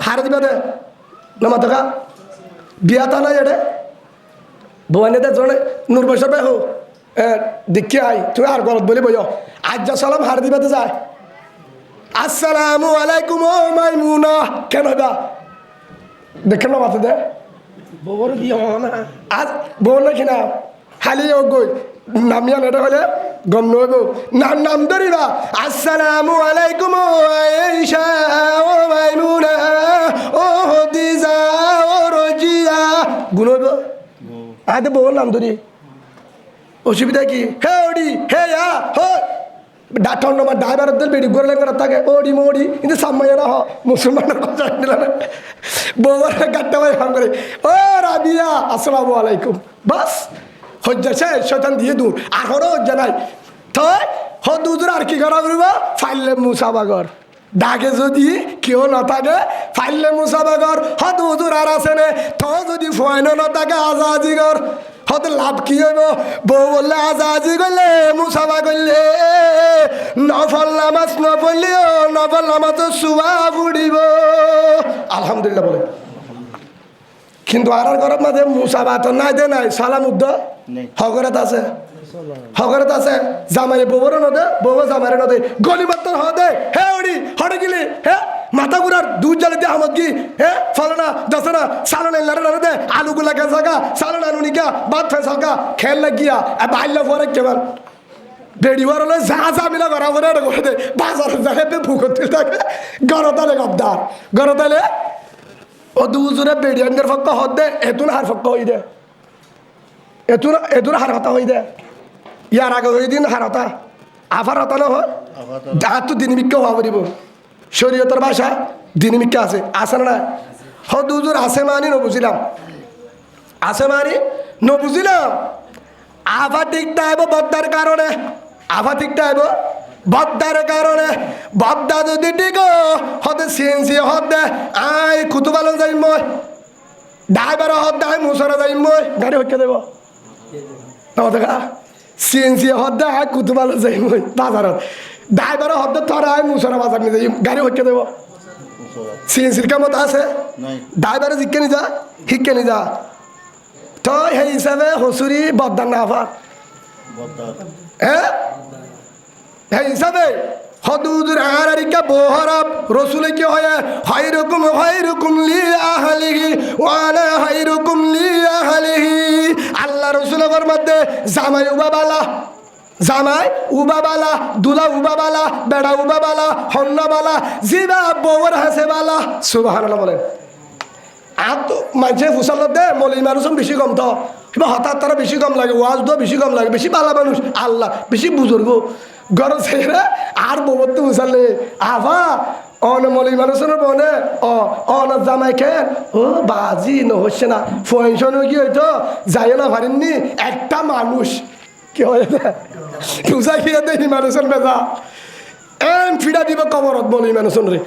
হারে দিবা দে নামা তোকা বিয়া তা নাই এডে ভবানী দে জনে নূর বৈশাখ হো দেখি আই তুই আর গলত বলি বইয় আজ যা সালাম হারে দিবা দে যায় আসসালামু আলাইকুম ও মাইমুনা কেন বা দেখেন না মাথা দে বউর বিয়ে না আজ বউ নাকি না খালি ও গই নামিয়া নেটা হলে গম নইব নাম ধরিবা আসসালামু আলাইকুম ও আয়েশা ও মাইমুনা ও হদিজা ও রজিয়া গুনইব আদে বউর নাম ধরি অসুবিধা কি হে ওডি হে ইয়া হো ডাক্তার নম্বর ড্রাইভারদের বেড়ি গড়লে করে থাকে ওডি মোডি কিন্তু সাম্মাইয়েরা হ মুসলমানের কথা নিল না বউর গাট্টা ভাই ফাম করে ও রাবিয়া আসসালামু আলাইকুম বাস হজ্জাছে শয়তান দিয়ে দূর আর হরো হজ্জা নাই তাই হদুজুর আর কি করা করব ফাইলে মুসাবাগর ডাকে যদি কেউ না থাকে ফাইলে মুসাবাগর হদুজুর আর আছে নে তো যদি ফয়নো না থাকে আজাজিগর হতে লাভ কি হইব বউ বললে আজাজি করলে মুসাবা করলে নফল নামাজ নপড়লেও নফল নামাজ সুবা ফুড়িব আলহামদুলিল্লাহ বলে কিন্তু আর ঘরের মাঝে মুসাবা তো নাই দে নাই সালাম উদ্দ হগরত আছে হগরত আছে জামাই বউর নদে বউ জামাইরে নদে গলি মাত্র হদে হে ওড়ি হড়ে গিলি হে মাথা গুড়ার দুধ জ্বালে দে আমদ কি হে ফলনা দশনা সালনা লড়ে দে আলু গুলা গাছাকা সালনা নুনিকা বাদ ফেসালকা খেল লাগিয়া বাইল্লা পরে কেমন বেড়িওয়ার হলে যা যা মিলা করা করে করে দে বাজার যায় ভুকতে থাকে গরতালে গবদার গরতালে ও দুজনে বেড়িয়ানদের ফক্ক হদ দে এতুন হার ফক্ক হই দে এতুন হার হতা হই দে ইয়ার আগে হই দিন হার হতা আফার হতা না হয় ডাক তো দিনমিক্কা হওয়া পড়িব শরীয়তের ভাষা দিনমিক্কা আছে আছে না হদুজুর আছে মানি নবুঝিলাম আছে মানি নবুঝিলাম আফা ঠিকটা আইব বদ্দার কারণে আফা ঠিকটা আইব বদ্দার কারণে বদ্দা যদি ঠিক হতে সিএনসি হদে আই কুতুবালন যাইম মই ড্রাইভার হদে আই মুসরা যাইম মই গাড়ি হইকে দেব দেখা সিএনসি হদে আই কুতুবালন যাইম মই বাজারত ড্রাইভার হদে তোরা আই মুসরা বাজার নিয়ে যাই গাড়ি হইকে দেব সিএনসির কামত আছে ড্রাইভারে শিক্ষে নি যা শিক্ষে নি যা তো সেই হিসাবে হসুরি বদ্দার না আফা হ্যাঁ এই হিসাবে হদুদুর আরিকা বহরাব রসুলে কি হয় হাইরুকুম লি আহলিহি ওয়া আনা হাইরুকুম লি আহলিহি আল্লাহ রাসূলের মধ্যে জামাই উবাবালা জামাই উবাবালা দুলা উবাবালা বেড়া উবাবালা হন্নাবালা জিবা বউর হাসেবালা সুবহানাল্লাহ বলেন আর তো মানুষের ফুসাল দে মলি মানুষ বেশি কম তো এবার হঠাৎ তারা বেশি কম লাগে ওয়াজ দো বেশি কম লাগে বেশি বালা মানুষ আল্লাহ বেশি বুজুর্গ গরম ছেড়ে আর বউতে ফুসালে আভা অন মলি মানুষের বনে অন জামাই খেন ও বাজি নহচ্ছে না ফয়েনশন কি হইতো যাই না পারেননি একটা মানুষ কি হয় পূজা খেয়ে দেয় মানুষের বেজা এন ফিরা দিব কবরত মলি মানুষের রে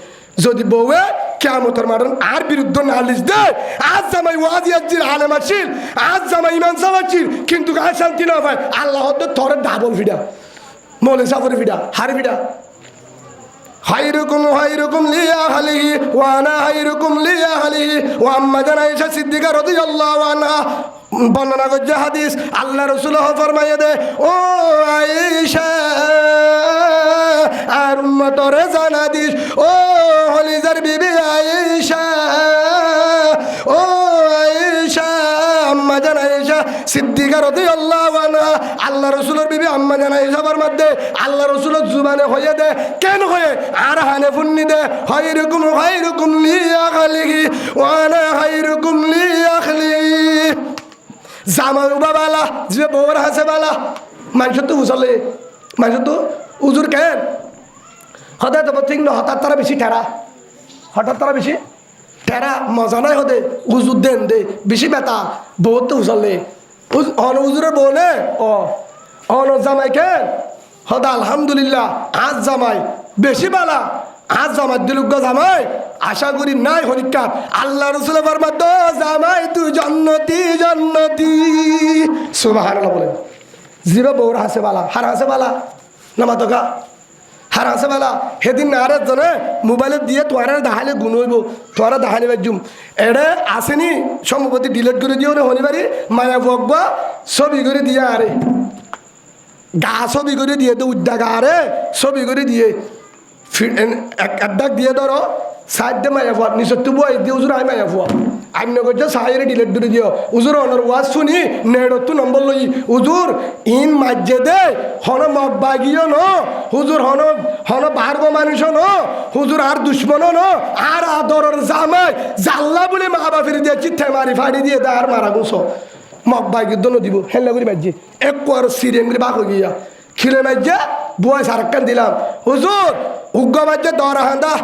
যদি বউয়ে কিয়ামতের মাঠে আর বিরুদ্ধে নালিশ দে আজ জামাই ওয়াজি আজির আলেম আছিল আজ জামাই ইমান সাহেব আছিল কিন্তু গায়ে শান্তি না পায় আল্লাহ তোর ডাবল ফিডা মলে সাফর ফিডা হার ফিডা হাইরুকুম লিয়া আহলিহি ওয়া আনা হাইরুকুম লিয়া আহলিহি ওয়া আম্মা জান আয়েশা সিদ্দিকা রাদিয়াল্লাহু আনহা বর্ণনা করছে হাদিস আল্লাহ রাসূল ফরমাইয়ে দে ও আয়েশা আর উম্মতরে জানা দিস ও হলিজার বিবি আয়েশা ও আয়েশা আম্মা জান আয়েশা সিদ্দিকা রাদিয়াল্লাহু আনহা আল্লাহ রাসূলের বিবি আম্মা জান আয়েশার মধ্যে আল্লাহ রাসূলের জুবানে হয়ে দে কেন হয়ে আর হানে ফুন্নি দে হাইরুকুম লি আহলিহি ওয়া আনা হাইরুকুম লি আহলিহি জামাই বাবালা যে বউর হাসে বালা মানুষ তো উজলে মানুষ তো উজুর কেন হঠাৎ ঠিক না হঠাৎ তারা বেশি ঠেরা হঠাৎ তারা বেশি ঠেরা মজা নাই হদে উজুর দেন দে বেশি বেতা বউ তো উজলে অন উজুরের বউ নে অন জামাই কেন হদা আলহামদুলিল্লাহ আজ জামাই বেশি বালা আজ জামাই দিলুক জামাই আশা করি নাই হরিকার আল্লাহ রসুলের ফরমাত জামাই তুই জন্নতি সুবহানাল্লাহ বলেন জিবা বউর হাসে বালা হার হাসে বালা নামা তোকা হার আছে বেলা সেদিন না আরে জনে মোবাইলত দিয়ে তোয়ারে দেখালে গুণ হইব তোয়ারা দেখালে বাজুম এড়ে আসেনি সম্ভবতী ডিলেট করে দিও না শনিবারই মায়া বকবা ছবি করে দিয়ে আরে গা ছবি করে দিয়ে তো উদ্যা গা আরে ছবি করে দিয়ে এক ডাক দিয়ে ধরো সাইড দিয়ে মায়া ফুয়া নিশ্চয় তবু দিয়ে উজুর আই মায়া ফুয়া আমি নগর সাহের ডিলেট করে দিও উজুর অনর ওয়াজ শুনি নেড়তো নম্বর লই উজুর ইন মাজ্জে দে হন মব্বাগিও ন হুজুর হন হন বার্গ মানুষ ন হুজুর আর দুশ্মন ন আর আদরের জামাই জাল্লা বলে মা বাপের দিয়ে চিঠে মারি ফাড়ি দিয়ে দে আর মারা গুছ মব্বাগির দোনো দিব হেল্লা করে মাজ্জে এক আর সিরিয়াম করে বাক হয়ে গিয়া খিলে মাজ্জে বুয়াই সারাক্কান দিলাম হুজুর উগ্র মাজ্জে দরা হান্দা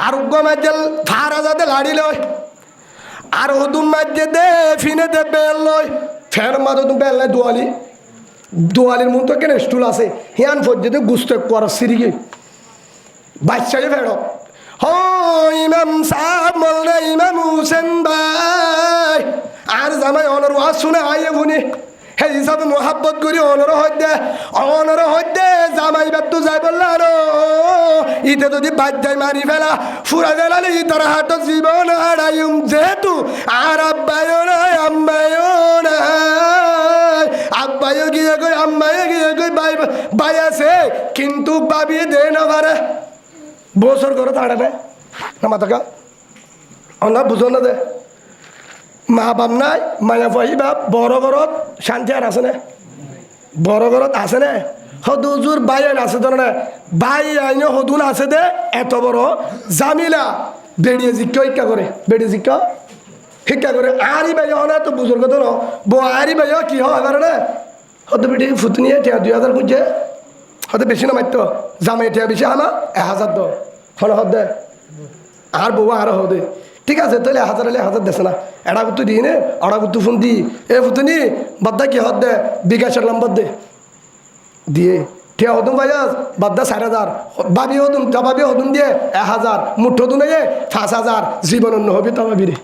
আর উগ্র মাজ্জে ফারা যাতে লাড়ি লয় আর হুদুম মাজ্জে দে ফিনে দে বেল লয় ফের মাদো তুমি বেল নাই দোয়ালির মন তো কেন স্টুল আছে হিয়ান ফজ্জে গুস্ত কর সিরিগে বাচ্চাই ফেরো হ ইমাম সাহেব মলনা ইমাম হুসেন ভাই আর জামাই অনর ওয়াজ শুনে আইয়ে শুনি সেই হিসাবে মোহাব্বত করি অনর হইতে জামাই বেতু যাই বললা আরো ইতে যদি বাদ যাই মারি ফেলা ফুরা গেলালে ইতার হাত জীবন হারাইম যেহেতু আর আব্বায়ও নাই আম্মায়ও নাই আব্বায়ও গিয়ে কই আম্মায়ও গিয়ে কই বাই আছে কিন্তু বাবি দে না পারে বছর করে তাড়া নেয় না মাতাকা অন্য বুঝো না দে মা বাপ নাই মায়া ভাই বাপ বড় ঘরত শান্তি আর আছে না বড় ঘরত আছে না হদুজুর বাই আইন আছে ধরে না বাই আইন হদুন আছে দে এত বড় জামিলা বেড়িয়ে শিক্ষা করে বেড়িয়ে শিক্ষা করে আরি ভাই না তো বুজুর্গ তো বো আরি ভাই কি হয় না হয়তো বেটি ফুতনিয়ে টিয়া 2000 খুঁজছে হয়তো বেশি না মারতো জামাই টিয়া বেশি আমা 1000 দো হল হদ দে আর বউ আরো হদে ঠিক আছে তাহলে 1000 দেছে না এটা কুতু দিই নে আড়া কুতু ফোন দি এ ফুতুনি বাদ্দা কি হদ দে বিকাশের নম্বর দে দিয়ে ঠিয়া হতুন ভাইয়াস বাদ্দা 4000 বাবি হতুন জবাবি হতুন দিয়ে 1000 মুঠ হতুন 5000 জীবন অন্য হবি তো ভাবি রে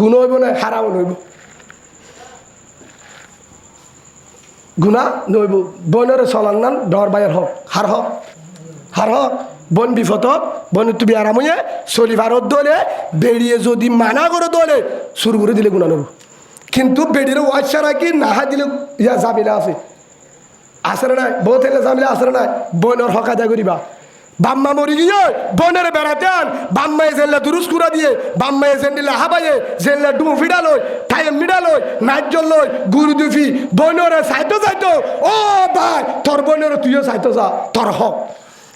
গুণ হইব না হারাও হইব গুণা নইব বনের চলার নাম ডর বাইয়ের হক হার হক বন বিপদ বন তুমি আরাম হয়ে চলিবারত দলে বেরিয়ে যদি মানা করে দলে শুরু করে দিলে গুণা নেব কিন্তু বেড়িয়ে ওয়াজ ছাড়া কি নাহা দিলে ইয়া জামিলা আছে আসরে নাই বউ থেকে জামিলা আসরে নাই বনের হক আদায় করিবা বাম্মা মরি গিয়ে বনের বেড়াতে আন বাম্মায় জেল্লা দুরুস কুড়া দিয়ে বাম্মায় জেন্ডিলে হাবাইয়ে জেল্লা ডুমু ফিডালই টাইম মিডালই নাইজল লই গুরু দুফি বনরে সাইতো ও ভাই তোর বনরে তুইও সাইতো যা তোর হক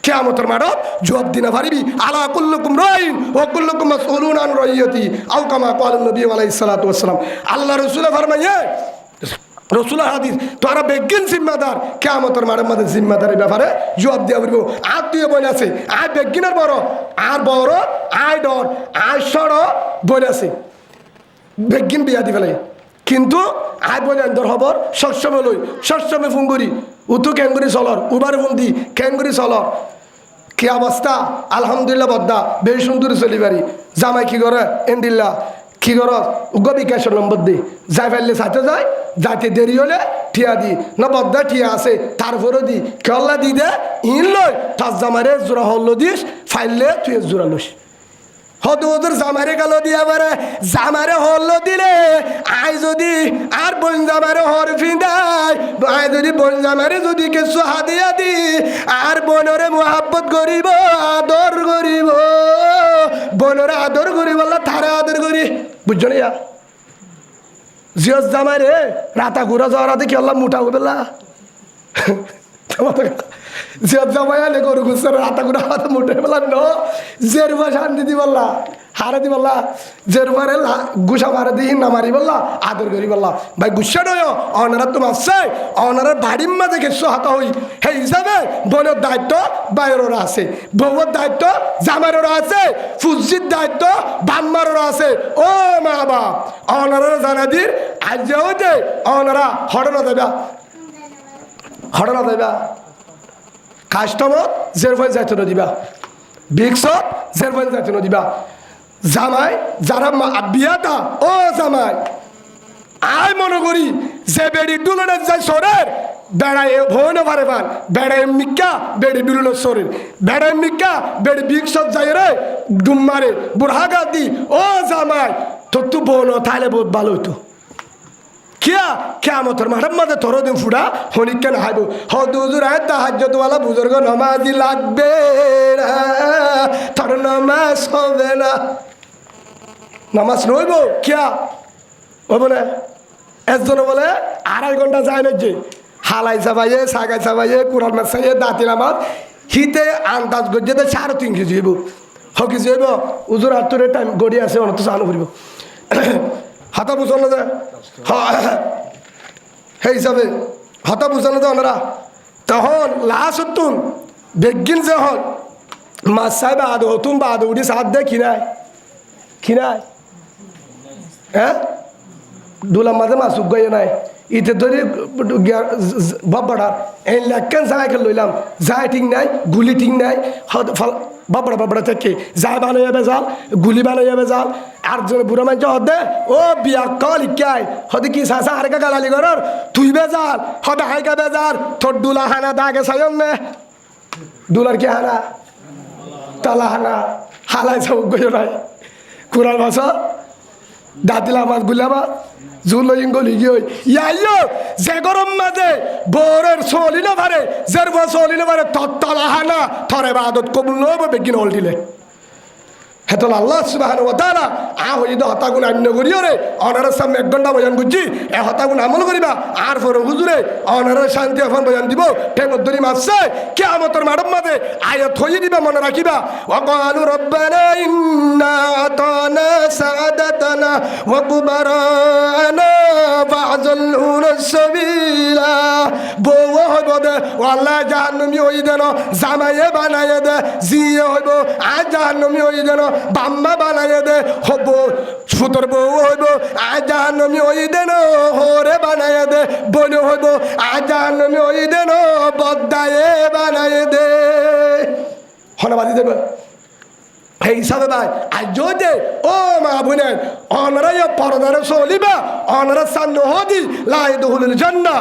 কিয়ামতের মাঠত জবাব দিনা পারিবি আলা কুল্লুকুম রাইন ওয়া কুল্লুকুম মাসউলুন আন রাইয়াতি আও কামা ক্বালা নবী আলাইহিস সালাতু ওয়াস সালাম আল্লাহ রাসূল ফরমায়ে রসুল হাদিস তোরা বেগিন জিম্মাদার কিয়ামতের মাঠের মধ্যে জিম্মাদারের ব্যাপারে জবাব দিয়া বলবো আর তুই বলে আছে আয় বেগিনের বড় আর বড় আয় ডর আয় সড় বলে আছে বেগিন বিয়া দি ফেলে কিন্তু আয় বলে আন্দর খবর সবসময় লই সবসময় ফোন করি উতু ক্যাঙ্গুরি চলর উবার বন্দি ক্যাঙ্গুরি চলর কি অবস্থা আলহামদুলিল্লাহ বদ্দা বেশ সুন্দর চলি পারি জামাই কি করে এন্ডিল্লা কি কর উগ্র বিকাশের নম্বর দি যাই ফেললে সাথে যায় যাতে দেরি হলে ঠিয়া দি না বদ্দা ঠিয়া আছে তারপরে দি কেল্লা দি দে ইন লই তার জামারে জোড়া হল্লো দিস ফাইললে তুই জোড়া লোস হদুর জামারে গেল দিয়া পারে জামারে হল্লো দিলে আই যদি আর বোন জামারে হর ফিন্দাই আয় যদি বোন জামারে যদি কিছু হাদিয়া দি আর বোনরে মোহাব্বত করিব আদর করিব বোনরে আদর করিব তারা আদর করি বুঝছো না জিয়স জামারে রাতা ঘুরা যাওয়ার আদে কি আল্লাহ মোটা হবেলা জিয়স জামাই আলে গরু গুছার রাতা ঘুরা হাতে মোটা হবেলা ন জেরবা শান্তি দি বললা হারে দি বললা জেরবারে গুসা মারে দি না মারি বললা আদর করি বললা ভাই গুসা নয় অনারা তো মাসছে অনারা বাড়ির মাঝে গেছো হাতা হই সেই হিসাবে বোনের দায়িত্ব বাইরেরা আছে বউয়ের দায়িত্ব জামাইরেরা আছে ফুজির দায়িত্ব বাম্মারেরা আছে ও মা বাপ অনারা জানা দির আজ যে অনারা হরনা দেবা কাস্টমত জেরফাইন যাইতে দিবা বিক্সত জেরফাইন যাইতে দিবা জামাই যারা বিয়াটা ও জামাই আয় মনে করি যে বেড়ি দুলনের যাই সরের বেড়ায় ভয়নে পারে পান বেড়ায় মিক্কা বেড়ে ডুলুনো শরীর বেড়ায় মিক্কা বেড়ে বিকশত যাই রে ডুম মারে বুড়হাগা দি ও জামাই তোর তু বোন তাহলে বহুত ভালো হতো কিয়া কেমতের মাঠের মাঝে তোর দিন ফুড়া হনিক কেন হাইব হজুর তাহাজ্জুদওয়ালা বুজুর্গ নামাজি লাগবে না তোর নামাজ হবে না নামাজ নইব কিয়া হইব না একজন বলে 2.5 ঘন্টা যায় না যে হালাই চাবাইয়ে সাগাই চাবাইয়ে কোরআন মাছ চাইয়ে দাঁতি নামাজ হিতে আন্দাজ গজ্জে 3.5 কেজি হইব কেজি হইব উজুর আত্মরে টাইম গড়ি আছে অনত চালু করিব হাতা বুঝল না সেই হিসাবে হাতা বুঝল না ওনারা তখন লাস্ট হতুন বেগিন যে হল মাছ সাহেব আদো হতুন বা আদো উঠি সাত দে খিনায় হ্যাঁ দুলাম মাঝে মাছ উগাইয়ে নাই ইতে ধরে বাব্বাড়ার এই লেখেন যাই লইলাম যাই ঠিক নাই গুলি ঠিক নাই বাব্বাড়া থেকে যাই বানাইয়া বেজাল গুলি বানাইয়া বেজাল আর জন বুড়া মানুষ হদে ও বিয়া কল ইকাই হদে কি সাসা হারকা গালালি করর তুই বেজাল হবে হাইকা বেজাল তোর দুলা হানা দাগে সায়ন নে দুলার কি হানা তালা হানা হালাই সব গই নাই কুরাল ভাষা দাদিলা মাছ গুলাবা জুল ইঙ্গল গিয়ে ইয়াইও যে গরম মাঝে বোরের চলি না পারে জের চলি না পারে তত্তলা হানা থরে বাদত কবুল নব বেগিন হল দিলে হেতল আল্লাহ সুবহানাহু ওয়া তাআলা হইদ হতাগুণ আন্য করিও রে অনারের সামনে 1 ঘন্টা বয়ান বুঝছি এ হতাগুণ আমল করিবা আর পরে হুজুরে অনারের শান্তি এখন বয়ান দিব টেমত ধরি মাসছে কিয়ামতের মাঠের মাঝে আয়াত হইয়ে দিবা মনে রাখিবা ওয়া ক্বালু রব্বানা ইন্না আতানা সাদাতানা ওয়া কুবারানা ফাআযাল্লুনা সাবিলা বউ হইব দে আল্লাহ জাহান্নামী হই দেন জামাইয়ে বানাইয়ে দে জিয়ে হইব আর জাহান্নামী হই দেন বাম্মা বানাইয়ে দে হব সুতর বউ হইব আর জাহান্নামী হই দেন হরে বানাইয়ে দে বোন হইব আর জাহান্নামী হই দেন বদ্দায়ে বানাইয়ে দে হনবাদি দেবে এই হিসাবে ভাই আর যদি ও মা বোনের অনারা পরদারে চলিবা অনারা সান্ন হদি লাই দহুল জান্নাহ